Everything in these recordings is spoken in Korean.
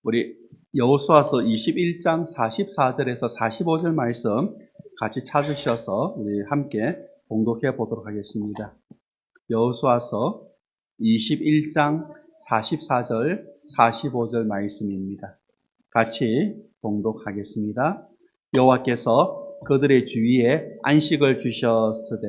우리 여호수아서 21장 44절에서 45절 말씀 같이 찾으셔서 우리 함께 봉독해 보도록 하겠습니다. 여호수아서 21장 44절 45절 말씀입니다. 같이 봉독하겠습니다. 여호와께서 그들의 주위에 안식을 주셨으되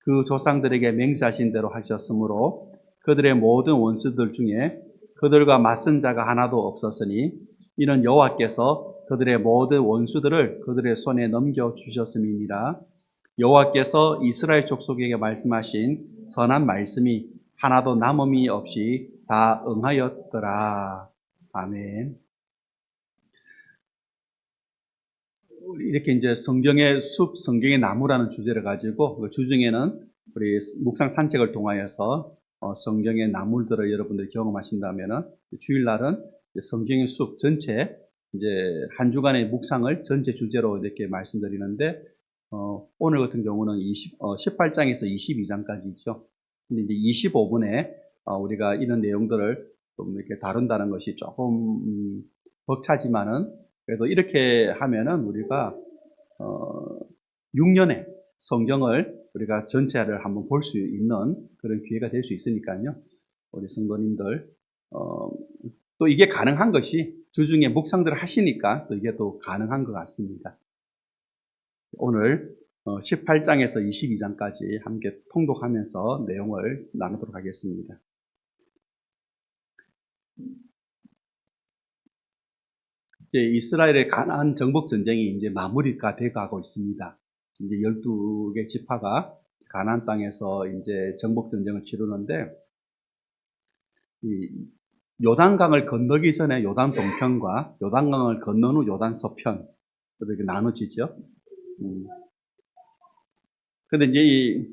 그 조상들에게 맹세하신 대로 하셨으므로 그들의 모든 원수들 중에 그들과 맞선 자가 하나도 없었으니 이는 여호와께서 그들의 모든 원수들을 그들의 손에 넘겨주셨음이니라. 여호와께서 이스라엘 족속에게 말씀하신 선한 말씀이 하나도 남음이 없이 다 응하였더라. 아멘. 이렇게 이제 성경의 숲, 성경의 나무라는 주제를 가지고 그 주중에는 우리 묵상 산책을 통하여서 성경의 나물들을 여러분들이 경험하신다면은 주일날은 성경의 숲 전체 이제 한 주간의 묵상을 전체 주제로 이렇게 말씀드리는데 오늘 같은 경우는 18장에서 22장까지죠. 근데 이제 25분에 우리가 이런 내용들을 좀 이렇게 다룬다는 것이 조금 벅차지만은 그래도 이렇게 하면은 우리가 6년에 성경을 우리가 전체를 한번 볼 수 있는 그런 기회가 될 수 있으니까요. 우리 성도님들 또 이게 가능한 것이 주중에 묵상들을 하시니까 또 이게 또 가능한 것 같습니다. 오늘 18장에서 22장까지 함께 통독하면서 내용을 나누도록 하겠습니다. 이스라엘의 가나안 정복 전쟁이 이제 마무리가 돼가고 있습니다. 이제 12개 지파가 가나안 땅에서 이제 정복 전쟁을 치르는데, 이 요단강을 건너기 전에 요단 동편과 요단강을 건넌 후 요단 서편 이렇게 나눠지죠. 근데 이제 이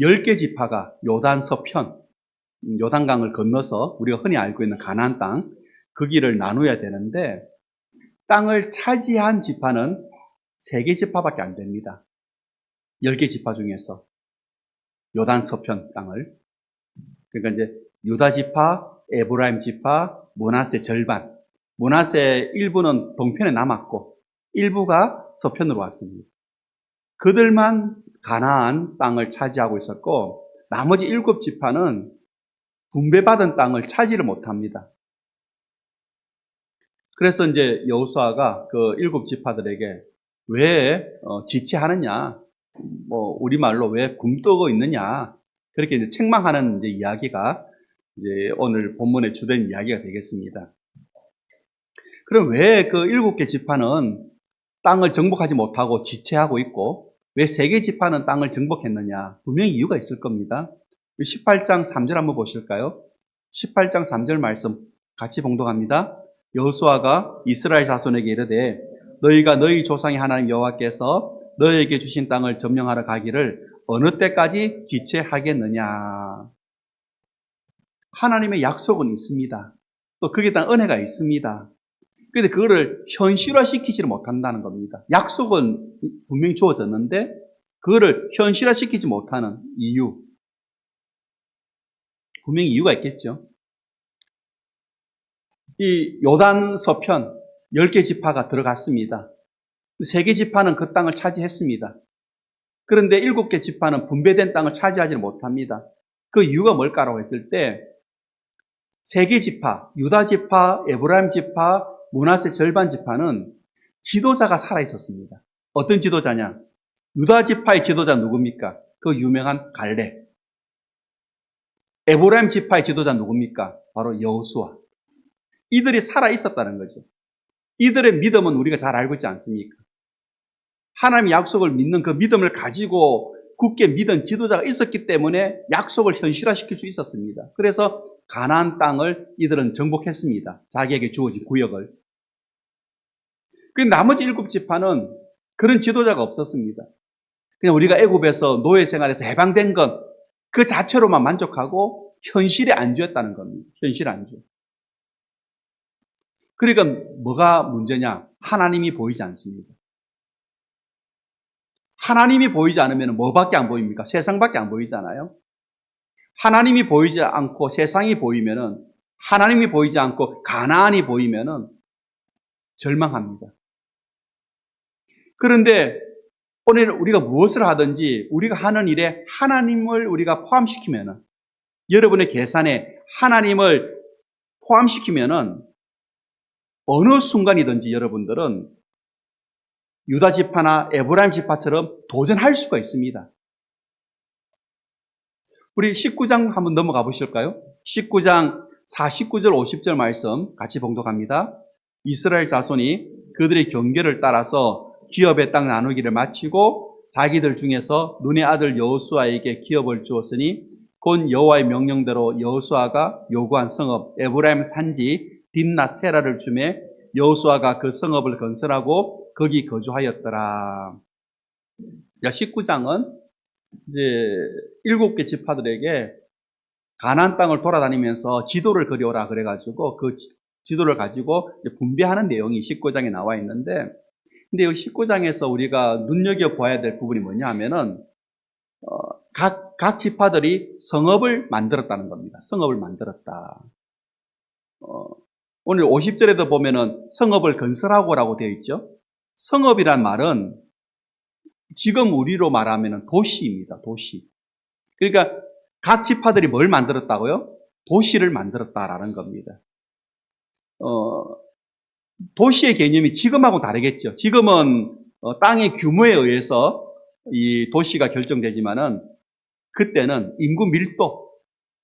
10개 지파가 요단 서편, 요단강을 건너서 우리가 흔히 알고 있는 가나안 땅, 그 길을 나눠야 되는데, 땅을 차지한 지파는 3개 지파밖에 안 됩니다. 10개 지파 중에서 요단 서편 땅을. 그러니까 이제 유다 지파, 에브라임 지파, 므낫세 절반. 므낫세 일부는 동편에 남았고 일부가 서편으로 왔습니다. 그들만 가나안 땅을 차지하고 있었고 나머지 7지파는 분배받은 땅을 차지를 못합니다. 그래서 이제 여호수아가 그 7지파들에게 왜 지체하느냐, 우리말로 왜 굼떠고 있느냐, 그렇게 이제 책망하는 이제 이야기가 이제 오늘 본문의 주된 이야기가 되겠습니다. 그럼 왜 그 7개 지파는 땅을 정복하지 못하고 지체하고 있고 왜 3개 지파는 땅을 정복했느냐? 분명히 이유가 있을 겁니다. 18장 3절 한번 보실까요? 18장 3절 말씀 같이 봉독합니다. 여호수아가 이스라엘 자손에게 이르되 너희가 너희 조상의 하나님 여호와께서 너희에게 주신 땅을 점령하러 가기를 어느 때까지 지체하겠느냐. 하나님의 약속은 있습니다. 또 거기에 대한 은혜가 있습니다. 그런데 그거를 현실화시키지를 못한다는 겁니다. 약속은 분명히 주어졌는데 그거를 현실화시키지 못하는 이유. 분명히 이유가 있겠죠. 이 요단 서편 10개 지파가 들어갔습니다. 3개 지파는 그 땅을 차지했습니다. 그런데 7개 지파는 분배된 땅을 차지하지 못합니다. 그 이유가 뭘까라고 했을 때 3개 지파, 유다 지파, 에브라임 지파, 므낫세 절반 지파는 지도자가 살아있었습니다. 어떤 지도자냐? 유다 지파의 지도자 누굽니까? 그 유명한 갈렙. 에브라임 지파의 지도자 누굽니까? 바로 여호수아. 이들이 살아있었다는 거죠. 이들의 믿음은 우리가 잘 알고 있지 않습니까? 하나님의 약속을 믿는 그 믿음을 가지고 굳게 믿은 지도자가 있었기 때문에 약속을 현실화시킬 수 있었습니다. 그래서 가나안 땅을 이들은 정복했습니다. 자기에게 주어진 구역을. 그런데 나머지 7지파는 그런 지도자가 없었습니다. 그냥 우리가 애굽에서 노예 생활에서 해방된 것 그 자체로만 만족하고 현실에 안주했다는 겁니다. 현실 안주. 그러니까 뭐가 문제냐? 하나님이 보이지 않습니다. 하나님이 보이지 않으면 뭐밖에 안 보입니까? 세상밖에 안 보이잖아요. 하나님이 보이지 않고 세상이 보이면은, 하나님이 보이지 않고 가나안이 보이면은 절망합니다. 그런데 오늘 우리가 무엇을 하든지 우리가 하는 일에 하나님을 우리가 포함시키면은, 여러분의 계산에 하나님을 포함시키면은 어느 순간이든지 여러분들은 유다 지파나 에브라임 지파처럼 도전할 수가 있습니다. 우리 19장 한번 넘어가 보실까요? 19장 49절 50절 말씀 같이 봉독합니다. 이스라엘 자손이 그들의 경계를 따라서 기업의 땅 나누기를 마치고 자기들 중에서 눈의 아들 여호수아에게 기업을 주었으니 곧 여호와의 명령대로 여호수아가 요구한 성읍 에브라임 산지 딥낫 세라를 주매 여호수아가 그 성읍을 건설하고 거기 거주하였더라. 19장은 이제 7개 지파들에게 가나안 땅을 돌아다니면서 지도를 그려오라 그래가지고 그 지도를 가지고 분배하는 내용이 19장에 나와 있는데, 근데 이 19장에서 우리가 눈여겨봐야 될 부분이 뭐냐 하면은 각 지파들이 성읍을 만들었다는 겁니다. 성읍을 만들었다. 오늘 50절에도 보면은 성읍을 건설하고라고 되어 있죠. 성읍이란 말은 지금 우리로 말하면 도시입니다. 도시. 그러니까 각 지파들이 뭘 만들었다고요? 도시를 만들었다라는 겁니다. 도시의 개념이 지금하고 다르겠죠. 지금은 땅의 규모에 의해서 이 도시가 결정되지만은 그때는 인구 밀도,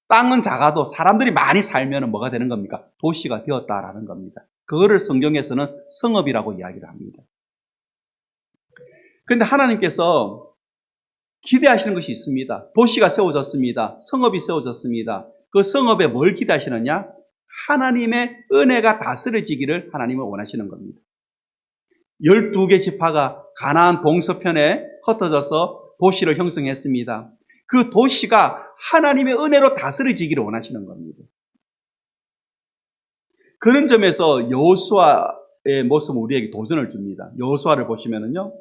땅은 작아도 사람들이 많이 살면 뭐가 되는 겁니까? 도시가 되었다라는 겁니다. 그거를 성경에서는 성읍이라고 이야기를 합니다. 그런데 하나님께서 기대하시는 것이 있습니다. 도시가 세워졌습니다. 성읍이 세워졌습니다. 그 성읍에 뭘 기대하시느냐? 하나님의 은혜가 다스려지기를 하나님은 원하시는 겁니다. 12개 지파가 가나안 동서편에 흩어져서 도시를 형성했습니다. 그 도시가 하나님의 은혜로 다스려지기를 원하시는 겁니다. 그런 점에서 여호수아의 모습은 우리에게 도전을 줍니다. 여호수아를 보시면은요,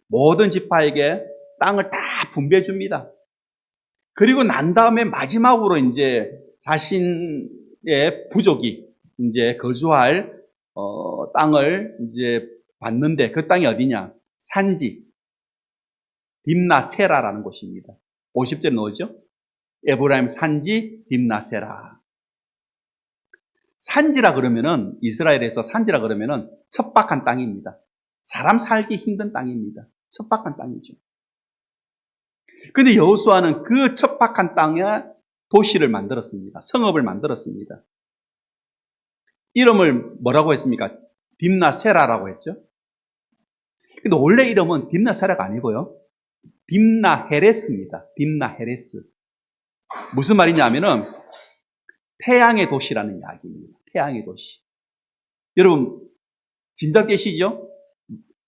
모든 지파에게 땅을 다 분배해 줍니다. 그리고 난 다음에 마지막으로 이제 자신의 부족이 이제 거주할 땅을 이제 받는데, 그 땅이 어디냐? 산지 딥낫 세라라는 곳입니다. 50절에 나오죠? 에브라임 산지 딥낫 세라. 산지라 그러면은, 이스라엘에서 산지라 그러면은 척박한 땅입니다. 사람 살기 힘든 땅입니다. 척박한 땅이죠. 그런데 여호수아는 그 척박한 땅에 도시를 만들었습니다. 성읍을 만들었습니다. 이름을 뭐라고 했습니까? 딥낫 세라라고 했죠. 근데 원래 이름은 딥낫 세라가 아니고요, 딥낫 헤레스입니다. 딥낫 헤레스. 무슨 말이냐면은 태양의 도시라는 이야기입니다. 태양의 도시. 여러분 짐작되시죠?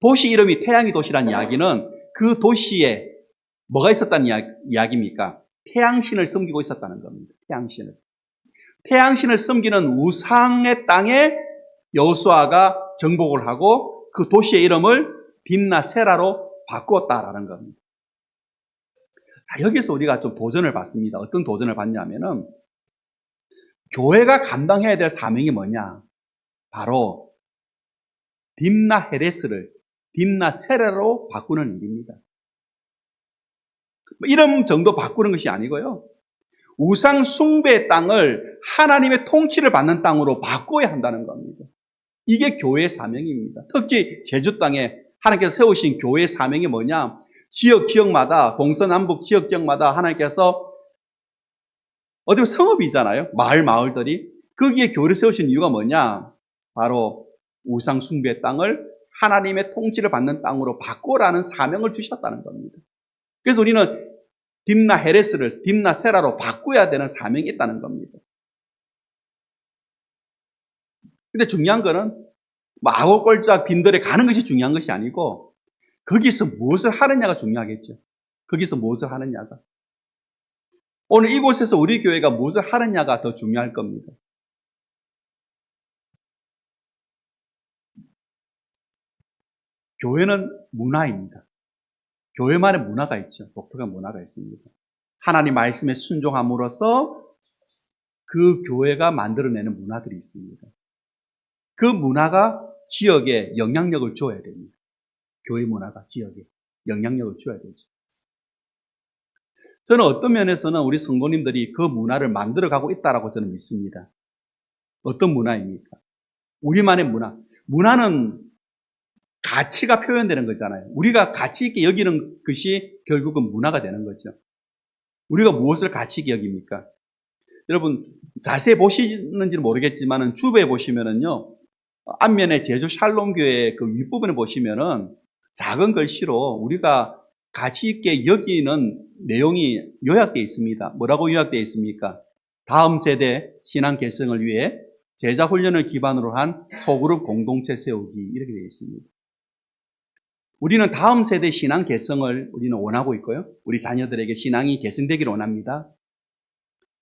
도시 이름이 태양의 도시라는 이야기는 그 도시에 뭐가 있었다는 이야기입니까? 태양신을 섬기고 있었다는 겁니다. 태양신을. 태양신을 섬기는 우상의 땅에 여호수아가 정복을 하고 그 도시의 이름을 딥낫 세라로 바꾸었다라는 겁니다. 자, 여기서 우리가 좀 도전을 받습니다. 어떤 도전을 받냐면은, 교회가 감당해야 될 사명이 뭐냐? 바로 딥낫 헤레스를 딥낫 세라로 바꾸는 일입니다. 이름 정도 바꾸는 것이 아니고요, 우상 숭배의 땅을 하나님의 통치를 받는 땅으로 바꿔야 한다는 겁니다. 이게 교회의 사명입니다. 특히 제주 땅에 하나님께서 세우신 교회의 사명이 뭐냐? 지역마다, 동서남북 지역마다 하나님께서 어디 보면 성읍이잖아요. 마을들이. 거기에 교회를 세우신 이유가 뭐냐? 바로 우상 숭배의 땅을 하나님의 통치를 받는 땅으로 바꾸라는 사명을 주셨다는 겁니다. 그래서 우리는 딥낫 헤레스를 딥낫 세라로 바꿔야 되는 사명이 있다는 겁니다. 근데 중요한 거는 아골골짝 빈들에 가는 것이 중요한 것이 아니고, 거기서 무엇을 하느냐가 중요하겠죠. 거기서 무엇을 하느냐가. 오늘 이곳에서 우리 교회가 무엇을 하느냐가 더 중요할 겁니다. 교회는 문화입니다. 교회만의 문화가 있죠. 독특한 문화가 있습니다. 하나님 말씀에 순종함으로써 그 교회가 만들어내는 문화들이 있습니다. 그 문화가 지역에 영향력을 줘야 됩니다. 교회 문화가 지역에 영향력을 줘야 되죠. 저는 어떤 면에서는 우리 성도님들이 그 문화를 만들어가고 있다라고 저는 믿습니다. 어떤 문화입니까? 우리만의 문화. 문화는 가치가 표현되는 거잖아요. 우리가 가치 있게 여기는 것이 결국은 문화가 되는 거죠. 우리가 무엇을 가치 있게 여깁니까? 여러분 자세히 보시는지는 모르겠지만 주부에 보시면은요, 앞면에 제주 샬롬교회 그 윗부분에 보시면은 작은 글씨로 우리가 가치 있게 여기는 내용이 요약되어 있습니다. 뭐라고 요약되어 있습니까? 다음 세대 신앙 계승을 위해 제자 훈련을 기반으로 한 소그룹 공동체 세우기, 이렇게 되어 있습니다. 우리는 다음 세대 신앙 계승을 우리는 원하고 있고요. 우리 자녀들에게 신앙이 계승되기를 원합니다.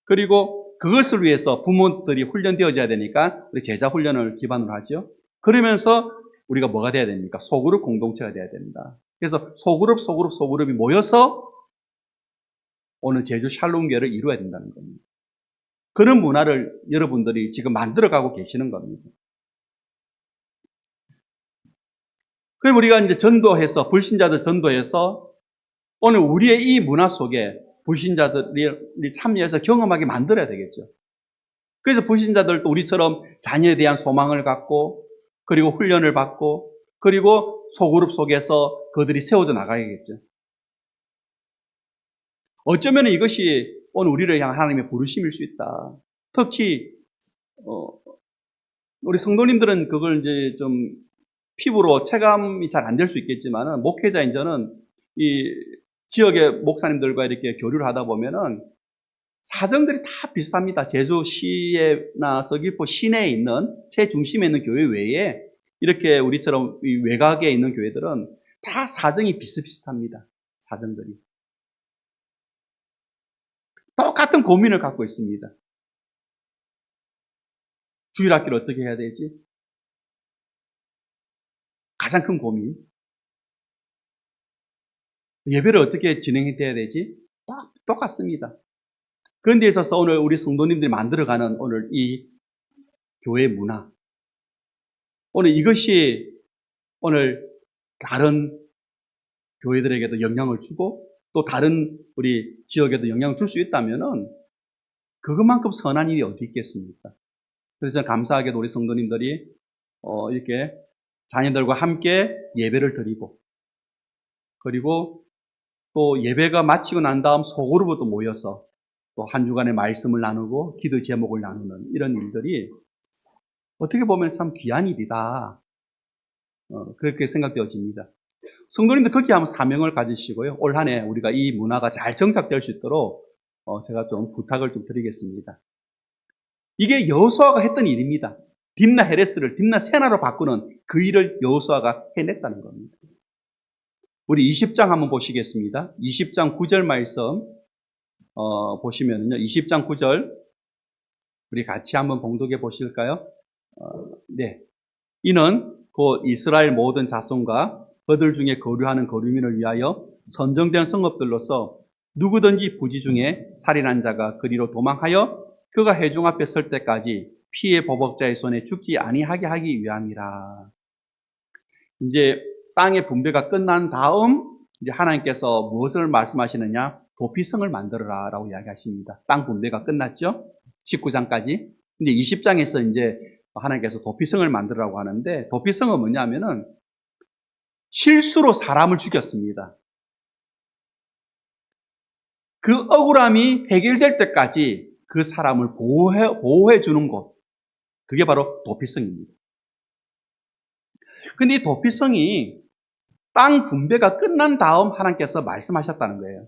그리고 그것을 위해서 부모들이 훈련되어져야 되니까 우리 제자 훈련을 기반으로 하죠. 그러면서 우리가 뭐가 돼야 됩니까? 소그룹 공동체가 돼야 됩니다. 그래서 소그룹이 모여서 오늘 제주 샬롬교회를 이루어야 된다는 겁니다. 그런 문화를 여러분들이 지금 만들어가고 계시는 겁니다. 그럼 우리가 이제 전도해서, 불신자들 전도해서 오늘 우리의 이 문화 속에 불신자들이 참여해서 경험하게 만들어야 되겠죠. 그래서 불신자들도 우리처럼 자녀에 대한 소망을 갖고, 그리고 훈련을 받고, 그리고 소그룹 속에서 그들이 세워져 나가야겠죠. 어쩌면 이것이 오늘 우리를 향한 하나님의 부르심일 수 있다. 특히 우리 성도님들은 그걸 이제 좀 피부로 체감이 잘 안 될 수 있겠지만, 목회자인 저는 이 지역의 목사님들과 이렇게 교류를 하다 보면은 사정들이 다 비슷합니다. 제주시나 서귀포 시내에 있는 최중심에 있는 교회 외에 이렇게 우리처럼 이 외곽에 있는 교회들은 다 사정이 비슷비슷합니다. 사정들이 똑같은 고민을 갖고 있습니다. 주일학교를 어떻게 해야 되지? 가장 큰 고민. 예배를 어떻게 진행해야 되지? 똑같습니다. 그런 데 있어서 오늘 우리 성도님들이 만들어가는 오늘 이 교회 문화, 오늘 이것이 오늘 다른 교회들에게도 영향을 주고 또 다른 우리 지역에도 영향을 줄 수 있다면은 그것만큼 선한 일이 어디 있겠습니까? 그래서 감사하게도 우리 성도님들이 이렇게 자녀들과 함께 예배를 드리고, 그리고 또 예배가 마치고 난 다음 소그룹으로 또 모여서 또 한 주간의 말씀을 나누고 기도 제목을 나누는 이런 일들이 어떻게 보면 참 귀한 일이다. 그렇게 생각되어집니다. 성도님들 거기에 한번 사명을 가지시고요. 올 한 해 우리가 이 문화가 잘 정착될 수 있도록 제가 좀 부탁을 좀 드리겠습니다. 이게 여호수아가 했던 일입니다. 딥나 헤레스를 딥나 세나로 바꾸는 그 일을 여호수아가 해냈다는 겁니다. 우리 20장 한번 보시겠습니다. 20장 9절 말씀 보시면요. 20장 9절 우리 같이 한번 봉독해 보실까요? 네. 이는 곧 이스라엘 모든 자손과 그들 중에 거류하는 거류민을 위하여 선정된 성읍들로서 누구든지 부지 중에 살인한 자가 그리로 도망하여 그가 회중 앞에 설 때까지 피해 보복자의 손에 죽지 아니하게 하기 위함이라. 이제 땅의 분배가 끝난 다음 이제 하나님께서 무엇을 말씀하시느냐? 도피성을 만들어라 라고 이야기하십니다. 땅 분배가 끝났죠? 19장까지. 근데 20장에서 이제 하나님께서 도피성을 만들라고 하는데, 도피성은 뭐냐면은 실수로 사람을 죽였습니다. 그 억울함이 해결될 때까지 그 사람을 보호해 주는 곳, 그게 바로 도피성입니다. 근데 이 도피성이 땅 분배가 끝난 다음 하나님께서 말씀하셨다는 거예요.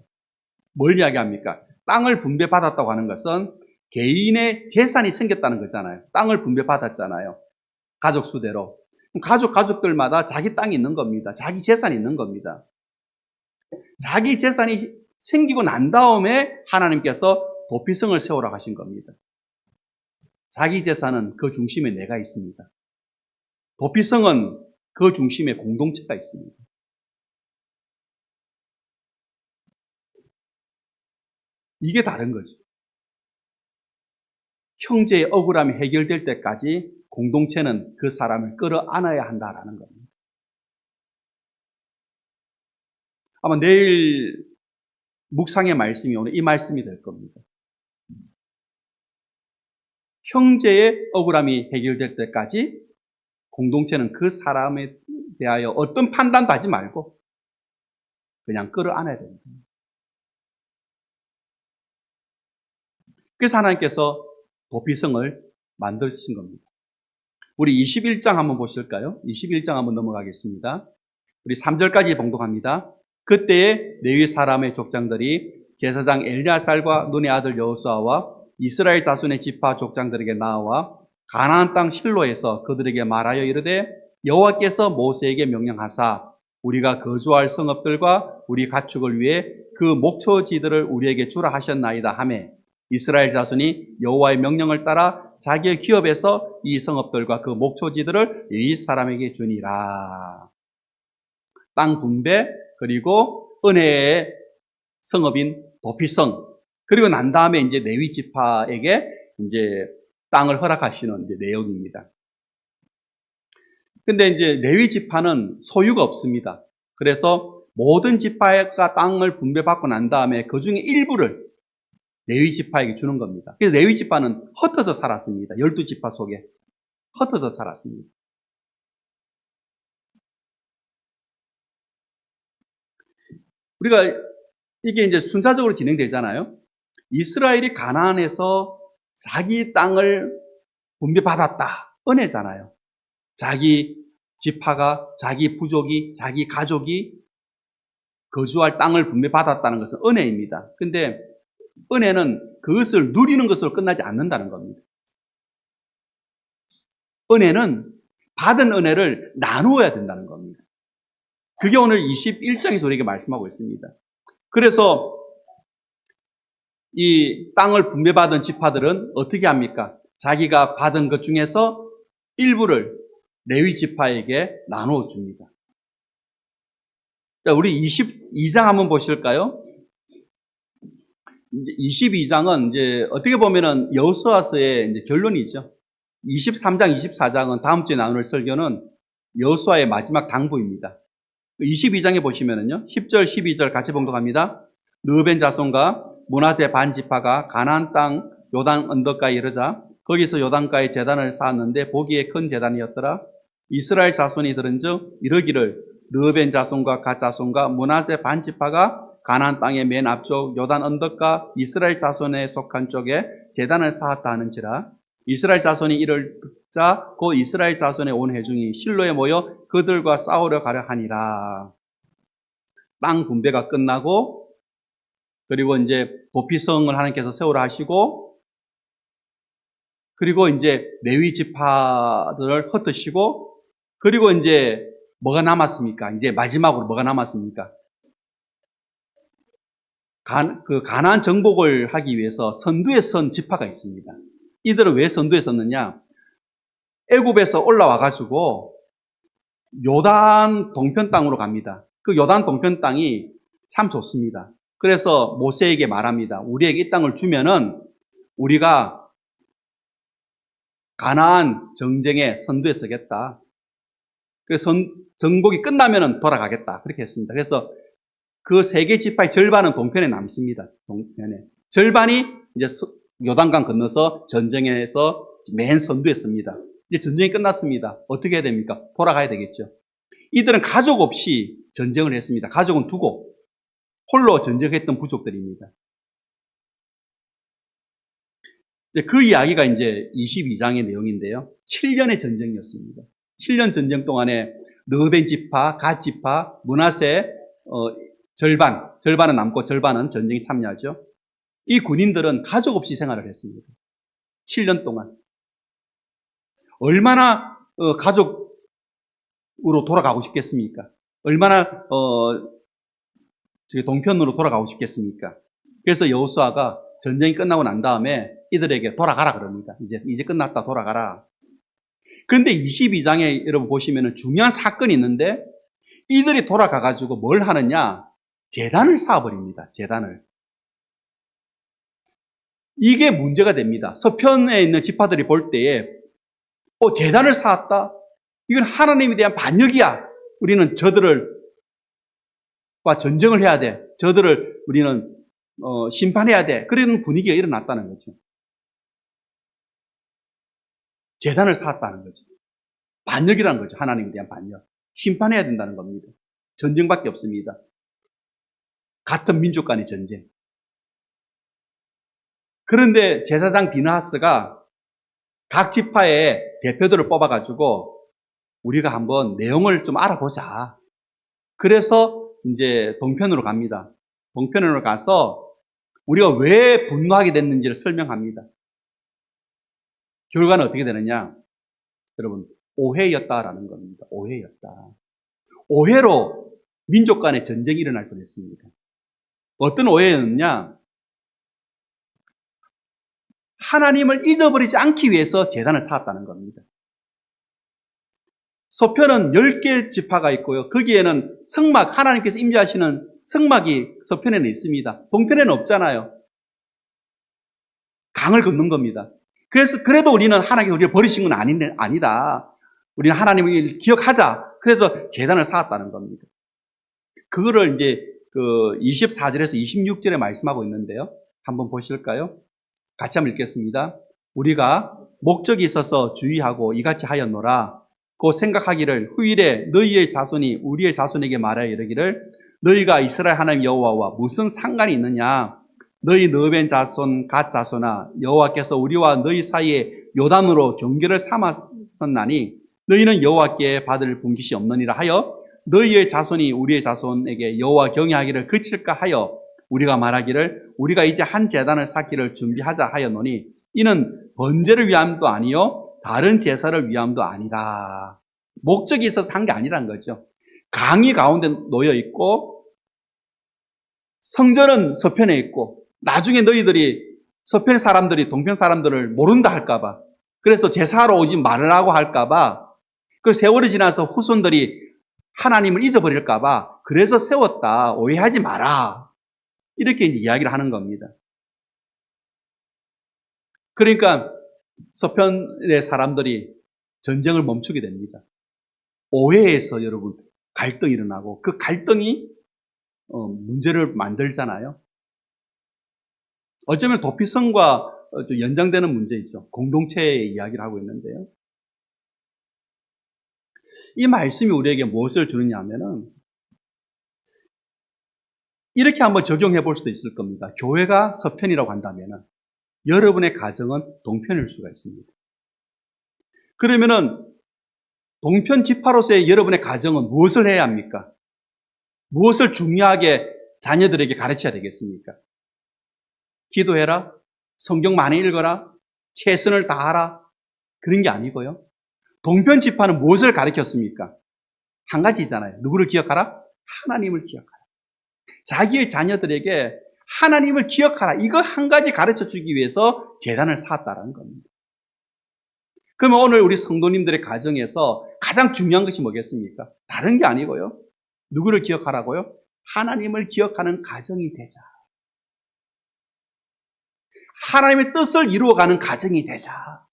뭘 이야기합니까? 땅을 분배받았다고 하는 것은 개인의 재산이 생겼다는 거잖아요. 땅을 분배받았잖아요. 가족 수대로. 가족들마다 자기 땅이 있는 겁니다. 자기 재산이 있는 겁니다. 자기 재산이 생기고 난 다음에 하나님께서 도피성을 세우라고 하신 겁니다. 자기 재산은 그 중심에 내가 있습니다. 도피성은 그 중심에 공동체가 있습니다. 이게 다른 거죠. 형제의 억울함이 해결될 때까지 공동체는 그 사람을 끌어안아야 한다라는 겁니다. 아마 내일 묵상의 말씀이 오늘 이 말씀이 될 겁니다. 형제의 억울함이 해결될 때까지 공동체는 그 사람에 대하여 어떤 판단도 하지 말고 그냥 끌어안아야 됩니다. 그래서 하나님께서 도피성을 만드신 겁니다. 우리 21장 한번 보실까요? 21장 한번 넘어가겠습니다. 우리 3절까지 봉독합니다. 그때에 레위 사람의 족장들이 제사장 엘야살과 눈의 아들 여호수아와 이스라엘 자손의 지파 족장들에게 나와 가나안 땅 실로에서 그들에게 말하여 이르되 여호와께서 모세에게 명령하사 우리가 거주할 성읍들과 우리 가축을 위해 그 목초지들을 우리에게 주라 하셨나이다 하매 이스라엘 자손이 여호와의 명령을 따라 자기의 기업에서 이 성읍들과 그 목초지들을 이 사람에게 주니라. 땅 분배 그리고 은혜의 성읍인 도피성 그리고 난 다음에 이제 레위 지파에게 이제 땅을 허락하시는 이제 내용입니다. 근데 이제 레위 지파는 소유가 없습니다. 그래서 모든 지파가 땅을 분배받고 난 다음에 그 중에 일부를 레위 지파에게 주는 겁니다. 그래서 레위 지파는 흩어져 살았습니다. 12지파 속에 흩어져 살았습니다. 우리가 이게 이제 순차적으로 진행되잖아요. 이스라엘이 가나안에서 자기 땅을 분배받았다. 은혜잖아요. 자기 지파가, 자기 부족이, 자기 가족이 거주할 땅을 분배받았다는 것은 은혜입니다. 근데 은혜는 그것을 누리는 것으로 끝나지 않는다는 겁니다. 은혜는 받은 은혜를 나누어야 된다는 겁니다. 그게 오늘 21장에서 우리에게 말씀하고 있습니다. 그래서 이 땅을 분배받은 지파들은 어떻게 합니까? 자기가 받은 것 중에서 일부를 레위 지파에게 나누어 줍니다. 자, 우리 22장 한번 보실까요? 22장은 이제 어떻게 보면은 여호수아서의 이제 결론이죠. 23장, 24장은 다음 주에 나눌 설교는 여호수아의 마지막 당부입니다. 22장에 보시면은요, 10절, 12절 같이 봉독합니다. 르벤 자손과 므낫세 반 지파가 가나안 땅 요단 언덕가에 이르자 거기서 요단가에 제단을 쌓았는데 보기에 큰 제단이었더라. 이스라엘 자손이 들은즉 이르기를 르벤 자손과 갓 자손과 므낫세 반 지파가 가나안 땅의 맨 앞쪽 요단 언덕가 이스라엘 자손에 속한 쪽에 제단을 쌓았다 하는지라. 이스라엘 자손이 이를 듣자 곧 이스라엘 자손의 온 회중이 실로에 모여 그들과 싸우려 가려 하니라. 땅 분배가 끝나고 그리고 이제 도피성을 하나님께서 세우라 하시고 그리고 이제 레위 지파들을 흩으시고 그리고 이제 뭐가 남았습니까? 이제 마지막으로 뭐가 남았습니까? 가나안 정복을 하기 위해서 선두에 선 지파가 있습니다. 이들은 왜 선두에 섰느냐? 애굽에서 올라와 가지고 요단 동편 땅으로 갑니다. 그 요단 동편 땅이 참 좋습니다. 그래서 모세에게 말합니다. 우리에게 이 땅을 주면은 우리가 가나안 정쟁에 선두에 서겠다. 그래서 정복이 끝나면은 돌아가겠다. 그렇게 했습니다. 그래서 그 세 개 지파의 절반은 동편에 남습니다. 동편에. 절반이 이제 요단강 건너서 전쟁에서 맨 선두에 섭니다. 이제 전쟁이 끝났습니다. 어떻게 해야 됩니까? 돌아가야 되겠죠. 이들은 가족 없이 전쟁을 했습니다. 가족은 두고 홀로 전쟁했던 부족들입니다. 그 이야기가 이제 22장의 내용인데요. 7년의 전쟁이었습니다. 7년 전쟁 동안에 르벤 지파, 갓 지파, 므낫세 절반은 남고 절반은 전쟁에 참여하죠. 이 군인들은 가족 없이 생활을 했습니다. 7년 동안. 얼마나 가족으로 돌아가고 싶겠습니까? 얼마나 동편으로 돌아가고 싶겠습니까? 그래서 여호수아가 전쟁이 끝나고 난 다음에 이들에게 돌아가라 그럽니다. 이제 끝났다 돌아가라. 그런데 22장에 여러분 보시면 중요한 사건이 있는데 이들이 돌아가가지고 뭘 하느냐? 제단을 쌓아버립니다. 제단을. 이게 문제가 됩니다. 서편에 있는 지파들이 볼 때에 재단을 쌓았다? 이건 하나님에 대한 반역이야. 우리는 저들과 전쟁을 해야 돼. 저들을 우리는 심판해야 돼. 그런 분위기가 일어났다는 거죠. 재단을 쌓았다는 거죠. 반역이라는 거죠. 하나님에 대한 반역. 심판해야 된다는 겁니다. 전쟁밖에 없습니다. 같은 민족 간의 전쟁. 그런데 제사장 비느하스가 각 지파의 대표들을 뽑아가지고 우리가 한번 내용을 좀 알아보자. 그래서 이제 동편으로 갑니다. 동편으로 가서 우리가 왜 분노하게 됐는지를 설명합니다. 결과는 어떻게 되느냐? 여러분, 오해였다라는 겁니다. 오해였다. 오해로 민족 간의 전쟁이 일어날 뻔했습니다. 어떤 오해였느냐? 하나님을 잊어버리지 않기 위해서 제단을 쌓았다는 겁니다. 서편은 10개의 지파가 있고요. 거기에는 성막, 하나님께서 임재하시는 성막이 서편에는 있습니다. 동편에는 없잖아요. 강을 걷는 겁니다. 그래서 그래도 우리는 하나님께서 우리를 버리신 건 아니다. 우리는 하나님을 기억하자. 그래서 제단을 쌓았다는 겁니다. 그거를 이제 그 24절에서 26절에 말씀하고 있는데요. 한번 보실까요? 같이 한번 읽겠습니다. 우리가 목적이 있어서 주의하고 이같이 하였노라. 곧 생각하기를 후일에 너희의 자손이 우리의 자손에게 말하여 이르기를 너희가 이스라엘 하나님 여호와와 무슨 상관이 있느냐? 너희 르벤 자손 갓 자손아 여호와께서 우리와 너희 사이에 요단으로 경계를 삼았었나니 너희는 여호와께 받을 분깃이 없느니라 하여 너희의 자손이 우리의 자손에게 여호와 경외하기를 그칠까 하여 우리가 말하기를 우리가 이제 한 제단을 쌓기를 준비하자 하였노니 이는 번제를 위함도 아니요 다른 제사를 위함도 아니라. 목적이 있어서 한 게 아니란 거죠. 강이 가운데 놓여 있고 성전은 서편에 있고 나중에 너희들이 서편 사람들이 동편 사람들을 모른다 할까봐 그래서 제사하러 오지 말라고 할까봐 그 세월이 지나서 후손들이 하나님을 잊어버릴까봐 그래서 세웠다. 오해하지 마라. 이렇게 이제 이야기를 하는 겁니다. 그러니까 서편의 사람들이 전쟁을 멈추게 됩니다. 오해에서 여러분 갈등이 일어나고 그 갈등이 문제를 만들잖아요. 어쩌면 도피성과 연장되는 문제이죠. 공동체의 이야기를 하고 있는데요. 이 말씀이 우리에게 무엇을 주느냐 하면은 이렇게 한번 적용해 볼 수도 있을 겁니다. 교회가 서편이라고 한다면은 여러분의 가정은 동편일 수가 있습니다. 그러면은 동편 지파로서의 여러분의 가정은 무엇을 해야 합니까? 무엇을 중요하게 자녀들에게 가르쳐야 되겠습니까? 기도해라, 성경 많이 읽어라, 최선을 다하라 그런 게 아니고요. 동편 지파는 무엇을 가르쳤습니까? 한 가지잖아요. 누구를 기억하라? 하나님을 기억하라. 자기의 자녀들에게 하나님을 기억하라. 이거 한 가지 가르쳐 주기 위해서 제단을 쌓았다는 겁니다. 그러면 오늘 우리 성도님들의 가정에서 가장 중요한 것이 뭐겠습니까? 다른 게 아니고요. 누구를 기억하라고요? 하나님을 기억하는 가정이 되자. 하나님의 뜻을 이루어가는 가정이 되자.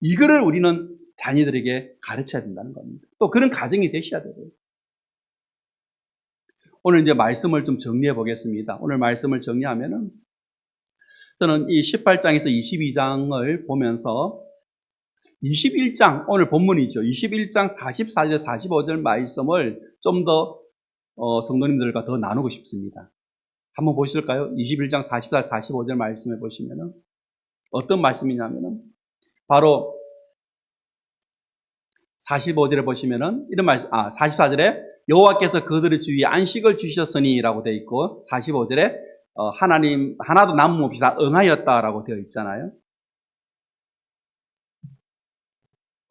이거를 우리는 자녀들에게 가르쳐야 된다는 겁니다. 또 그런 가정이 되셔야 되고요. 오늘 이제 말씀을 좀 정리해 보겠습니다. 오늘 말씀을 정리하면은 저는 이 18장에서 22장을 보면서 21장, 오늘 본문이죠. 21장 44절, 45절 말씀을 좀 더 성도님들과 더 나누고 싶습니다. 한번 보실까요? 21장 44, 45절 말씀해 보시면은 어떤 말씀이냐면은 바로 45절에 보시면은 이런 말씀, 44절에 여호와께서 그들의 주위에 안식을 주셨으니라고 되어 있고 45절에 하나님 하나도 남음없이 다 응하였다라고 되어 있잖아요.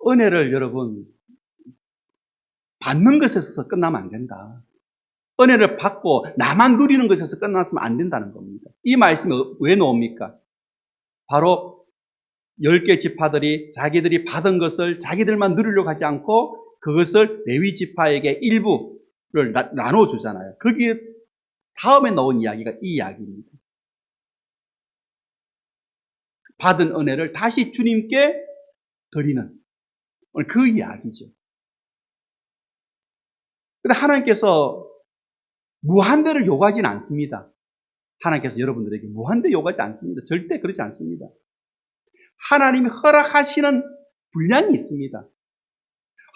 은혜를 여러분 받는 것에서 끝나면 안 된다. 은혜를 받고 나만 누리는 것에서 끝났으면 안 된다는 겁니다. 이 말씀이 왜 나옵니까? 바로 10개 지파들이 자기들이 받은 것을 자기들만 누리려고 하지 않고 그것을 레위 지파에게 일부를 나눠주잖아요. 거기에 다음에 나온 이야기가 이 이야기입니다. 받은 은혜를 다시 주님께 드리는 오늘 그 이야기죠. 근데 하나님께서 무한대를 요구하지는 않습니다. 하나님께서 여러분들에게 무한대 요구하지 않습니다. 절대 그렇지 않습니다. 하나님이 허락하시는 분량이 있습니다.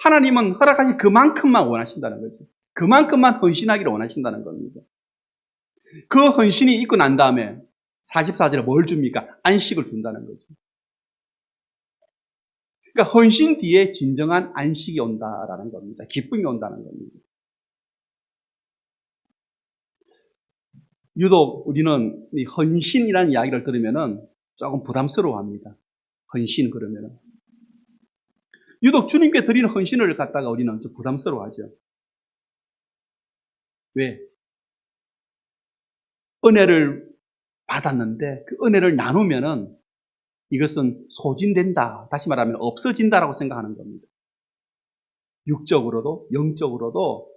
하나님은 허락하신 그만큼만 원하신다는 거죠. 그만큼만 헌신하기를 원하신다는 겁니다. 그 헌신이 있고 난 다음에 44절에 뭘 줍니까? 안식을 준다는 거죠. 그러니까 헌신 뒤에 진정한 안식이 온다라는 겁니다. 기쁨이 온다는 겁니다. 유독 우리는 이 헌신이라는 이야기를 들으면은 조금 부담스러워합니다. 헌신 그러면은. 유독 주님께 드리는 헌신을 갖다가 우리는 좀 부담스러워하죠. 왜? 은혜를 받았는데 그 은혜를 나누면은 이것은 소진된다. 다시 말하면 없어진다라고 생각하는 겁니다. 육적으로도 영적으로도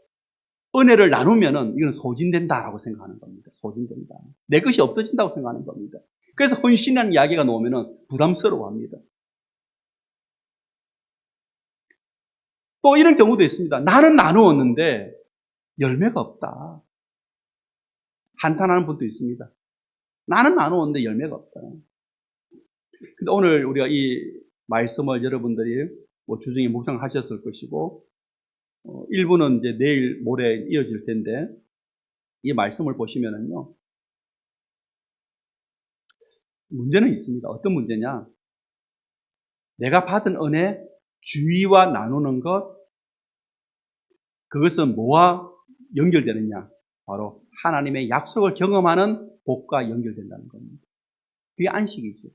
은혜를 나누면은 이건 소진된다라고 생각하는 겁니다. 소진된다. 내 것이 없어진다고 생각하는 겁니다. 그래서 헌신이라는 이야기가 나오면은 부담스러워합니다. 또 이런 경우도 있습니다. 나는 나누었는데 열매가 없다. 한탄하는 분도 있습니다. 나는 나누었는데 열매가 없다. 근데 오늘 우리가 이 말씀을 여러분들이 주중에 묵상하셨을 것이고, 일부는 이제 내일 모레 이어질 텐데, 이 말씀을 보시면은요, 문제는 있습니다. 어떤 문제냐? 내가 받은 은혜, 주의와 나누는 것, 그것은 뭐와 연결되느냐? 바로 하나님의 약속을 경험하는 복과 연결된다는 겁니다. 그게 안식이죠.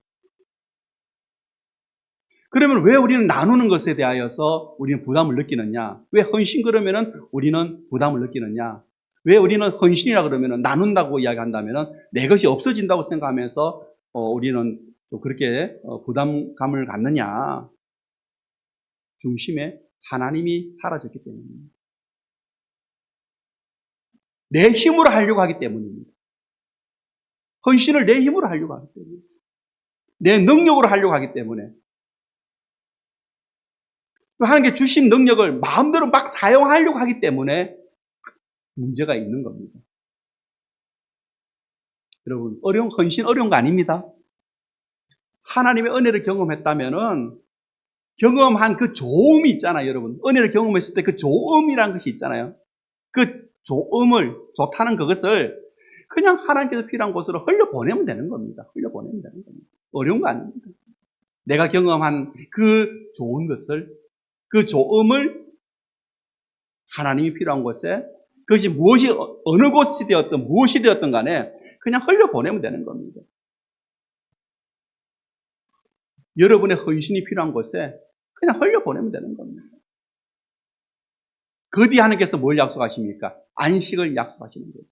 그러면 왜 우리는 나누는 것에 대하여서 우리는 부담을 느끼느냐? 왜 헌신 그러면은 우리는 부담을 느끼느냐? 왜 우리는 헌신이라 그러면은 나눈다고 이야기한다면은 내 것이 없어진다고 생각하면서 우리는 또 그렇게 부담감을 갖느냐? 중심에 하나님이 사라졌기 때문입니다. 내 힘으로 하려고 하기 때문입니다. 헌신을 내 힘으로 하려고 하기 때문에, 내 능력으로 하려고 하기 때문에, 하나님께 주신 능력을 마음대로 막 사용하려고 하기 때문에 문제가 있는 겁니다. 여러분, 헌신 어려운 거 아닙니다. 하나님의 은혜를 경험했다면은 경험한 그 좋음이 있잖아요, 여러분. 은혜를 경험했을 때 그 좋음이라는 것이 있잖아요. 그 좋다는 그것을 그냥 하나님께서 필요한 곳으로 흘려보내면 되는 겁니다. 흘려보내면 되는 겁니다. 어려운 거 아닙니다. 내가 경험한 그 좋은 것을, 그 좋음을 하나님이 필요한 곳에, 그것이 어느 곳이 되었든 무엇이 되었든 간에 그냥 흘려보내면 되는 겁니다. 여러분의 헌신이 필요한 곳에 그냥 흘려보내면 되는 겁니다. 그 뒤에 하나님께서 뭘 약속하십니까? 안식을 약속하시는 거죠.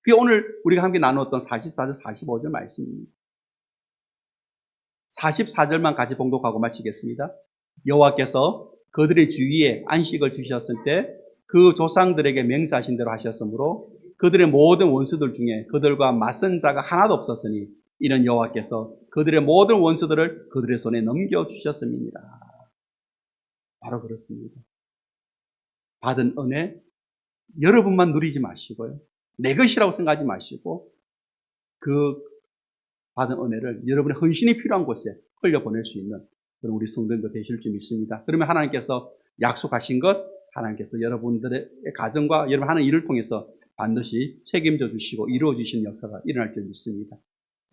그게 오늘 우리가 함께 나누었던 44절, 45절 말씀입니다. 44절만 같이 봉독하고 마치겠습니다. 여호와께서 그들의 주위에 안식을 주셨을 때 그 조상들에게 맹세하신 대로 하셨으므로 그들의 모든 원수들 중에 그들과 맞선 자가 하나도 없었으니 이는 여호와께서 그들의 모든 원수들을 그들의 손에 넘겨주셨음이니라. 바로 그렇습니다. 받은 은혜 여러분만 누리지 마시고요. 내 것이라고 생각하지 마시고 그 받은 은혜를 여러분의 헌신이 필요한 곳에 흘려보낼 수 있는 그런 우리 성도님도 되실 줄 믿습니다. 그러면 하나님께서 약속하신 것 하나님께서 여러분들의 가정과 여러분 하는 일을 통해서 반드시 책임져 주시고 이루어 주시는 역사가 일어날 줄 믿습니다.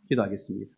기도하겠습니다.